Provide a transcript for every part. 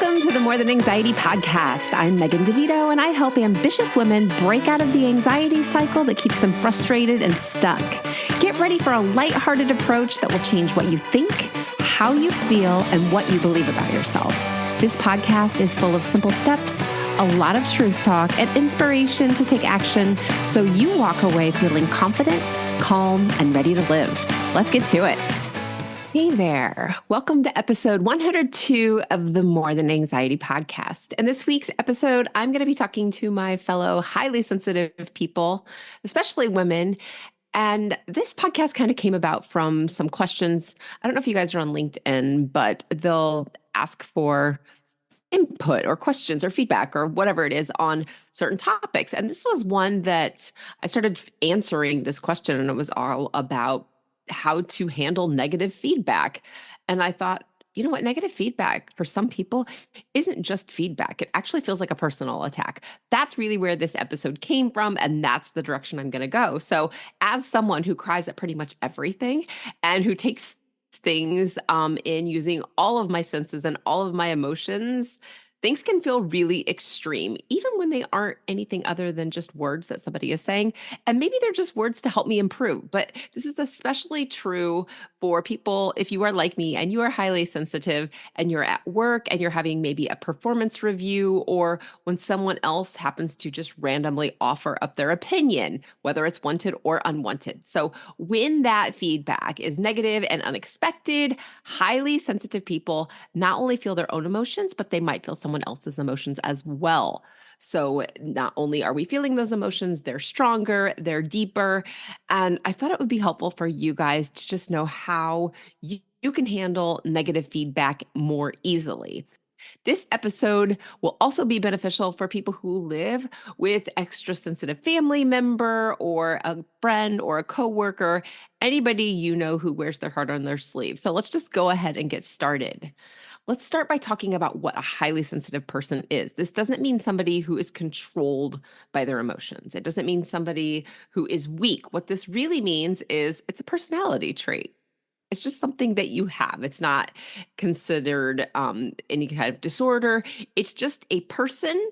Welcome to the More Than Anxiety podcast. I'm Megan DeVito, and I help ambitious women break out of the anxiety cycle that keeps them frustrated and stuck. Get ready for a lighthearted approach that will change what you think, how you feel, and what you believe about yourself. This podcast is full of simple steps, a lot of truth talk, and inspiration to take action so you walk away feeling confident, calm, and ready to live. Let's get to it. Hey there. Welcome to episode 102 of the More Than Anxiety podcast. In this week's episode, I'm going to be talking to my fellow highly sensitive people, especially women. And this podcast kind of came about from some questions. I don't know if you guys are on LinkedIn, but they'll ask for input or questions or feedback or whatever it is on certain topics. And this was one that I started answering this question, and it was all about how to handle negative feedback. And I thought, you know what, negative feedback for some people isn't just feedback. It actually feels like a personal attack. That's really where this episode came from, and that's the direction I'm going to go. So as someone who cries at pretty much everything and who takes things in using all of my senses and all of my emotions, things can feel really extreme, even when they aren't anything other than just words that somebody is saying. And maybe they're just words to help me improve. But this is especially true for people, if you are like me and you are highly sensitive and you're at work and you're having maybe a performance review, or when someone else happens to just randomly offer up their opinion, whether it's wanted or unwanted. So when that feedback is negative and unexpected, highly sensitive people not only feel their own emotions, but they might feel someone else's emotions as well. So not only are we feeling those emotions, they're stronger, they're deeper. And I thought it would be helpful for you guys to just know how you can handle negative feedback more easily. This episode will also be beneficial for people who live with extra sensitive family member or a friend or a coworker, anybody you know who wears their heart on their sleeve. So let's just go ahead and get started. Let's start by talking about what a highly sensitive person is. This doesn't mean somebody who is controlled by their emotions. It doesn't mean somebody who is weak. What this really means is it's a personality trait. It's just something that you have. It's not considered any kind of disorder. It's just a person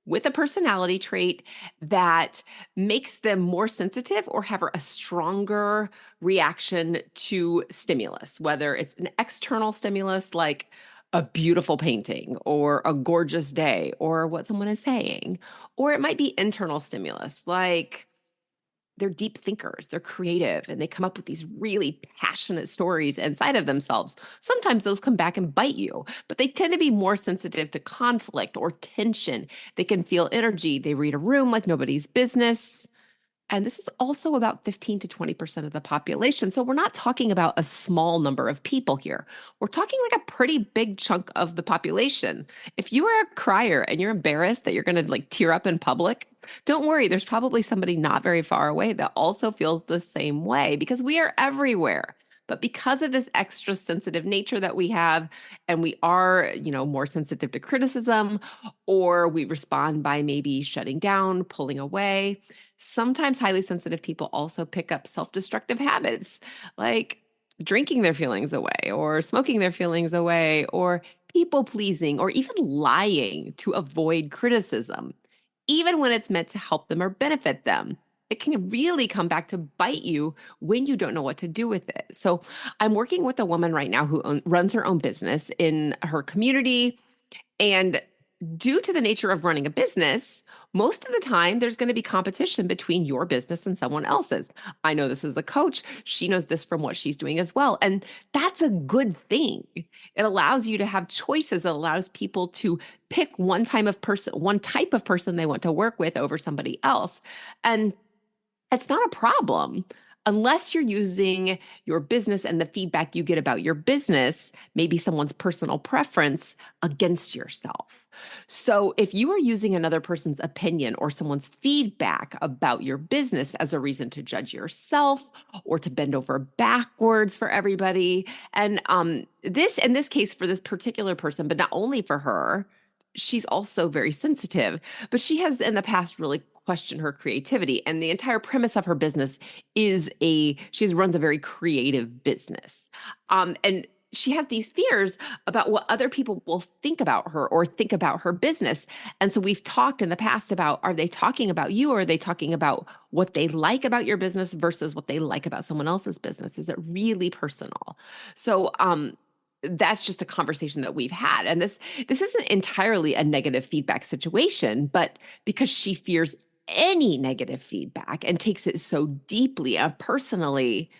with a personality trait that makes them more sensitive or have a stronger reaction to stimulus, whether it's an external stimulus like a beautiful painting or a gorgeous day or what someone is saying, or it might be internal stimulus like they're deep thinkers, they're creative, and they come up with these really passionate stories inside of themselves. Sometimes those come back and bite you, but they tend to be more sensitive to conflict or tension. They can feel energy. They read a room like nobody's business. And this is also about 15 to 20% of the population. So we're not talking about a small number of people here. We're talking like a pretty big chunk of the population. If you are a crier and you're embarrassed that you're going to like tear up in public, don't worry. There's probably somebody not very far away that also feels the same way, because we are everywhere. But because of this extra sensitive nature that we have, and we are, more sensitive to criticism, or we respond by maybe shutting down, pulling away. Sometimes highly sensitive people also pick up self-destructive habits like drinking their feelings away or smoking their feelings away or people pleasing or even lying to avoid criticism, even when it's meant to help them or benefit them. It can really come back to bite you when you don't know what to do with it. So I'm working with a woman right now who runs her own business in her community. And due to the nature of running a business, most of the time there's going to be competition between your business and someone else's. I know this as a coach. She knows this from what she's doing as well. And that's a good thing. It allows you to have choices. It allows people to pick one type of person they want to work with over somebody else. And it's not a problem unless you're using your business and the feedback you get about your business, maybe someone's personal preference, against yourself. So if you are using another person's opinion or someone's feedback about your business as a reason to judge yourself or to bend over backwards for everybody, and this, in this case, for this particular person, but not only for her, she's also very sensitive, but she has in the past really questioned her creativity. And the entire premise of her business is she runs a very creative business. And she has these fears about what other people will think about her or think about her business. And so we've talked in the past about, are they talking about you, or are they talking about what they like about your business versus what they like about someone else's business? Is it really personal? So that's just a conversation that we've had. And this isn't entirely a negative feedback situation, but because she fears any negative feedback and takes it so deeply and personally,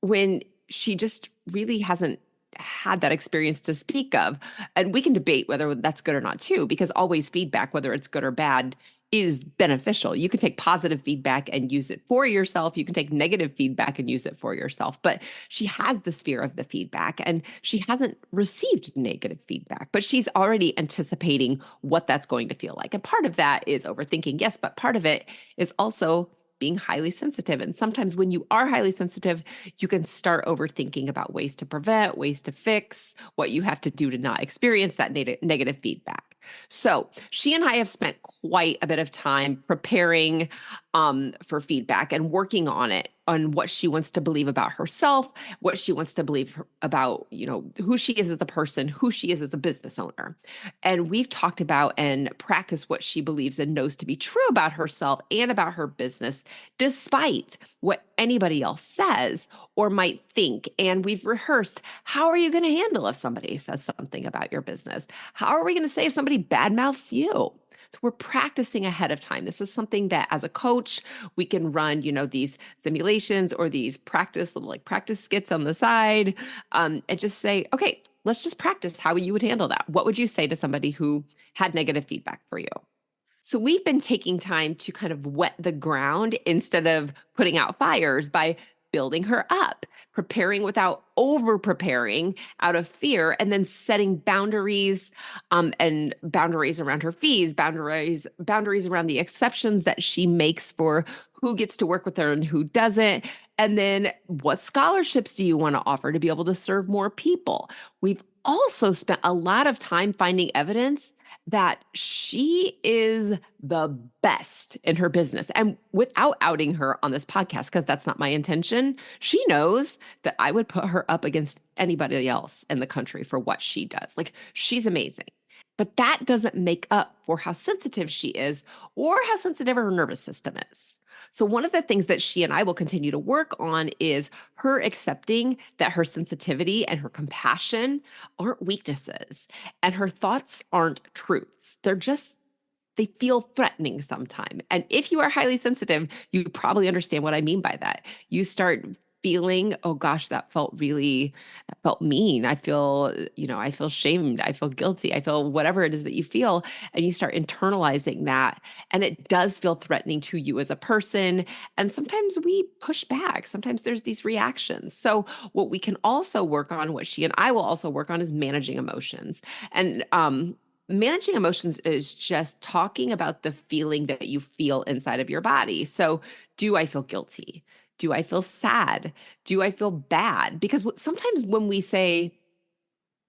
when she just really hasn't had that experience to speak of. And we can debate whether that's good or not too, because always feedback, whether it's good or bad, is beneficial. You can take positive feedback and use it for yourself. You can take negative feedback and use it for yourself. But she has this fear of the feedback, and she hasn't received negative feedback, but she's already anticipating what that's going to feel like. And part of that is overthinking, yes, but part of it is also being highly sensitive. And sometimes when you are highly sensitive, you can start overthinking about ways to prevent, ways to fix, what you have to do to not experience that negative feedback. So she and I have spent quite a bit of time preparing for feedback and working on it, on what she wants to believe about herself, what she wants to believe about, who she is as a person, who she is as a business owner. And we've talked about and practiced what she believes and knows to be true about herself and about her business, despite what anybody else says or might think. And we've rehearsed, how are you going to handle if somebody says something about your business? How are we going to say if somebody badmouths you? So we're practicing ahead of time. This is something that as a coach, we can run, these simulations or these practice skits on the side, and just say, okay, let's just practice how you would handle that. What would you say to somebody who had negative feedback for you? So we've been taking time to kind of wet the ground instead of putting out fires by building her up, preparing without over preparing out of fear, and then setting boundaries, and boundaries around her fees, boundaries around the exceptions that she makes for who gets to work with her and who doesn't. And then what scholarships do you want to offer to be able to serve more people? We've also spent a lot of time finding evidence that she is the best in her business. And without outing her on this podcast, because that's not my intention, she knows that I would put her up against anybody else in the country for what she does. Like, she's amazing. But that doesn't make up for how sensitive she is or how sensitive her nervous system is. So one of the things that she and I will continue to work on is her accepting that her sensitivity and her compassion aren't weaknesses, and her thoughts aren't truths. They feel threatening sometimes. And if you are highly sensitive, you probably understand what I mean by that. You start feeling, oh gosh, that felt mean. I feel shamed. I feel guilty. I feel whatever it is that you feel. And you start internalizing that. And it does feel threatening to you as a person. And sometimes we push back. Sometimes there's these reactions. So what we can also work on, what she and I will also work on, is managing emotions. And managing emotions is just talking about the feeling that you feel inside of your body. So, do I feel guilty? Do I feel sad? Do I feel bad? Because sometimes when we say,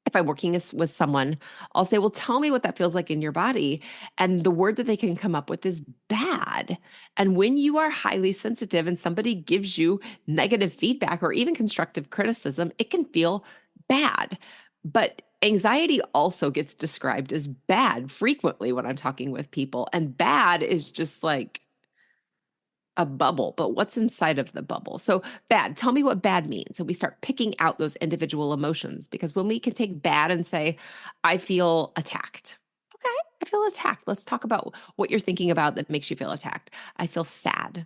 if I'm working with someone, I'll say, well, tell me what that feels like in your body. And the word that they can come up with is bad. And when you are highly sensitive and somebody gives you negative feedback or even constructive criticism, it can feel bad. But anxiety also gets described as bad frequently when I'm talking with people. And bad is just like a bubble, but what's inside of the bubble? So bad, tell me what bad means. So we start picking out those individual emotions, because when we can take bad and say, I feel attacked. Okay, I feel attacked. Let's talk about what you're thinking about that makes you feel attacked. I feel sad.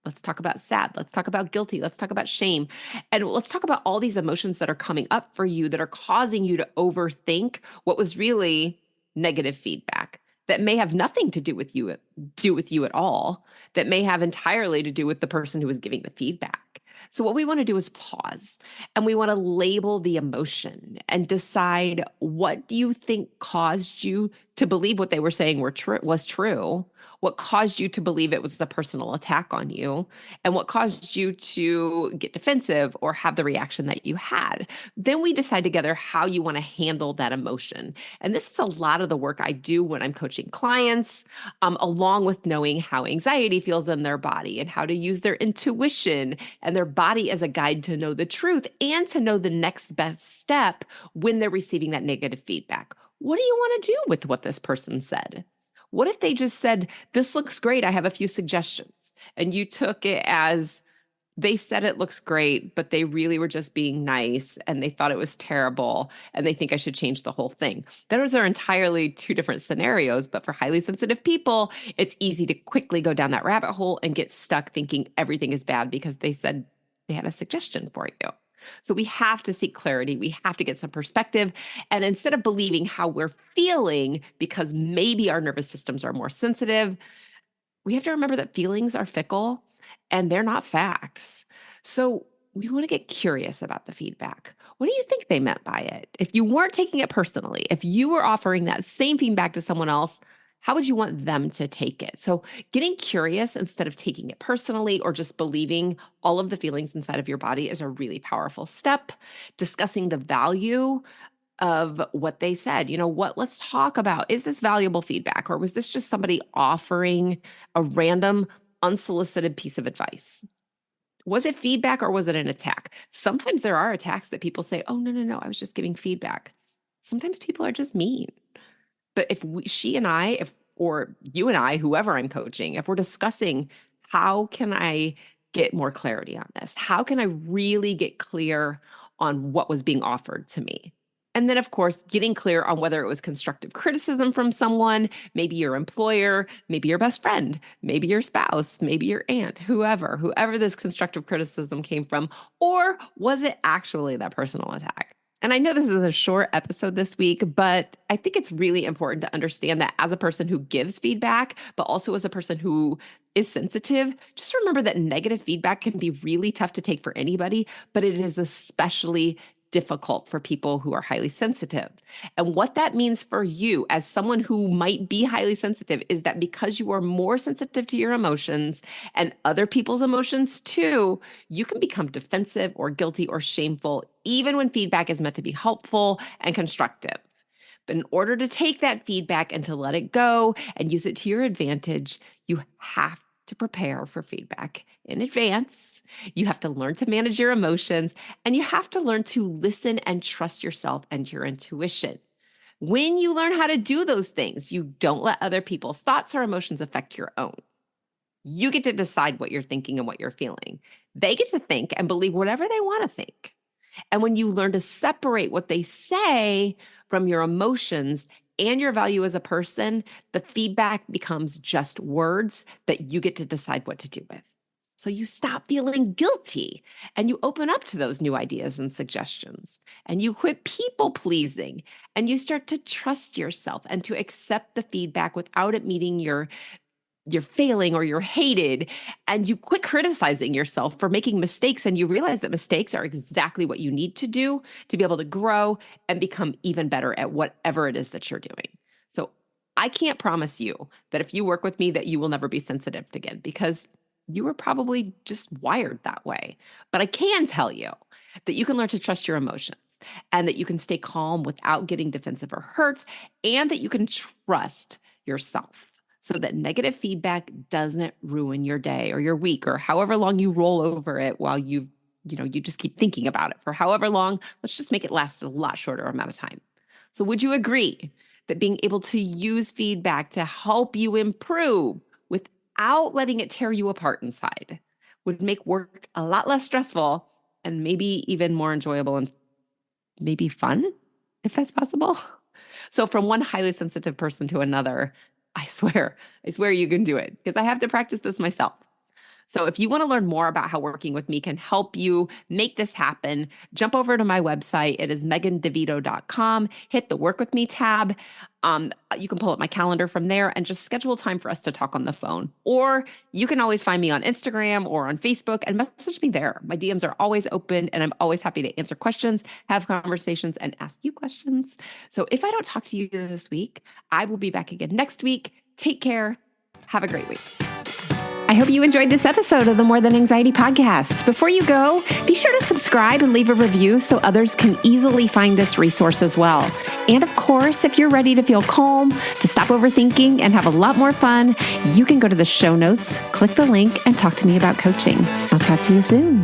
Let's talk about sad. Let's talk about guilty. Let's talk about shame. And let's talk about all these emotions that are coming up for you that are causing you to overthink what was really negative feedback that may have nothing to do with you at all, that may have entirely to do with the person who was giving the feedback. So what we want to do is pause, and we want to label the emotion and decide, what do you think caused you to believe what they were saying was true, what caused you to believe it was a personal attack on you, and what caused you to get defensive or have the reaction that you had. Then we decide together how you want to handle that emotion. And this is a lot of the work I do when I'm coaching clients, along with knowing how anxiety feels in their body and how to use their intuition and their body as a guide to know the truth and to know the next best step when they're receiving that negative feedback. What do you want to do with what this person said? What if they just said, "This looks great. I have a few suggestions." And you took it as they said it looks great, but they really were just being nice and they thought it was terrible and they think I should change the whole thing. Those are entirely two different scenarios, but for highly sensitive people, it's easy to quickly go down that rabbit hole and get stuck thinking everything is bad because they said they had a suggestion for you. So we have to seek clarity. We have to get some perspective. And instead of believing how we're feeling because maybe our nervous systems are more sensitive, we have to remember that feelings are fickle and they're not facts. So we want to get curious about the feedback. What do you think they meant by it? If you weren't taking it personally, if you were offering that same feedback to someone else, how would you want them to take it? So getting curious instead of taking it personally or just believing all of the feelings inside of your body is a really powerful step. Discussing the value of what they said. Let's talk about, is this valuable feedback or was this just somebody offering a random unsolicited piece of advice? Was it feedback or was it an attack? Sometimes there are attacks that people say, "Oh, no, no, no, I was just giving feedback." Sometimes people are just mean. But if she and I, or you and I, whoever I'm coaching, if we're discussing how can I get more clarity on this? How can I really get clear on what was being offered to me? And then, of course, getting clear on whether it was constructive criticism from someone, maybe your employer, maybe your best friend, maybe your spouse, maybe your aunt, whoever this constructive criticism came from, or was it actually that personal attack? And I know this is a short episode this week, but I think it's really important to understand that as a person who gives feedback, but also as a person who is sensitive, just remember that negative feedback can be really tough to take for anybody, but it is especially difficult for people who are highly sensitive. And what that means for you as someone who might be highly sensitive is that because you are more sensitive to your emotions and other people's emotions too, you can become defensive or guilty or shameful, even when feedback is meant to be helpful and constructive. But in order to take that feedback and to let it go and use it to your advantage, you have to prepare for feedback in advance. You have to learn to manage your emotions, and you have to learn to listen and trust yourself and your intuition. When you learn how to do those things, you don't let other people's thoughts or emotions affect your own. You get to decide what you're thinking and what you're feeling. They get to think and believe whatever they want to think. And when you learn to separate what they say from your emotions and your value as a person, the feedback becomes just words that you get to decide what to do with. So you stop feeling guilty and you open up to those new ideas and suggestions and you quit people pleasing and you start to trust yourself and to accept the feedback without it meeting you're failing or you're hated, and you quit criticizing yourself for making mistakes and you realize that mistakes are exactly what you need to do to be able to grow and become even better at whatever it is that you're doing. So I can't promise you that if you work with me that you will never be sensitive again because you were probably just wired that way. But I can tell you that you can learn to trust your emotions and that you can stay calm without getting defensive or hurt, and that you can trust yourself so that negative feedback doesn't ruin your day or your week or however long you roll over it while you just keep thinking about it for however long. Let's just make it last a lot shorter amount of time. So would you agree that being able to use feedback to help you improve without letting it tear you apart inside would make work a lot less stressful and maybe even more enjoyable and maybe fun, if that's possible? So from one highly sensitive person to another, I swear you can do it because I have to practice this myself. So if you want to learn more about how working with me can help you make this happen, jump over to my website. It is megandevito.com. Hit the Work With Me tab. You can pull up my calendar from there and just schedule time for us to talk on the phone. Or you can always find me on Instagram or on Facebook and message me there. My DMs are always open and I'm always happy to answer questions, have conversations, and ask you questions. So if I don't talk to you this week, I will be back again next week. Take care. Have a great week. I hope you enjoyed this episode of the More Than Anxiety podcast. Before you go, be sure to subscribe and leave a review so others can easily find this resource as well. And of course, if you're ready to feel calm, to stop overthinking, and have a lot more fun, you can go to the show notes, click the link, and talk to me about coaching. I'll talk to you soon.